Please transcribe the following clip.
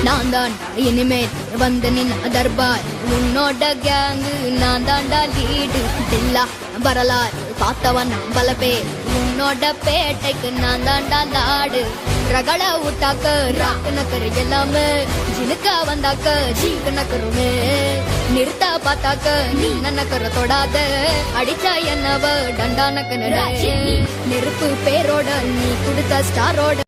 நான் தாண்டா இனிமேல் வந்து நின்ன தர்பார் உன்னோட கேங்கு நான் தாண்டா லீடு இல்லா வரலாறு பார்த்தவன் பல பேர் உன்னோட பேட்டைக்கு நான் தாண்டா லாடு ரகள விட்டாக்க ராக்கு நக்கரு எல்லாமே ஜினுக்கா வந்தாக்க ஜீக்கு நக்கருமே நிறுத்தா பார்த்தாக்க நீ நக்கர தொடாத அடிச்சா என்னவ டண்டா நக்கன நெருப்பு பேரோட நீ கொடுத்த ஸ்டாரோட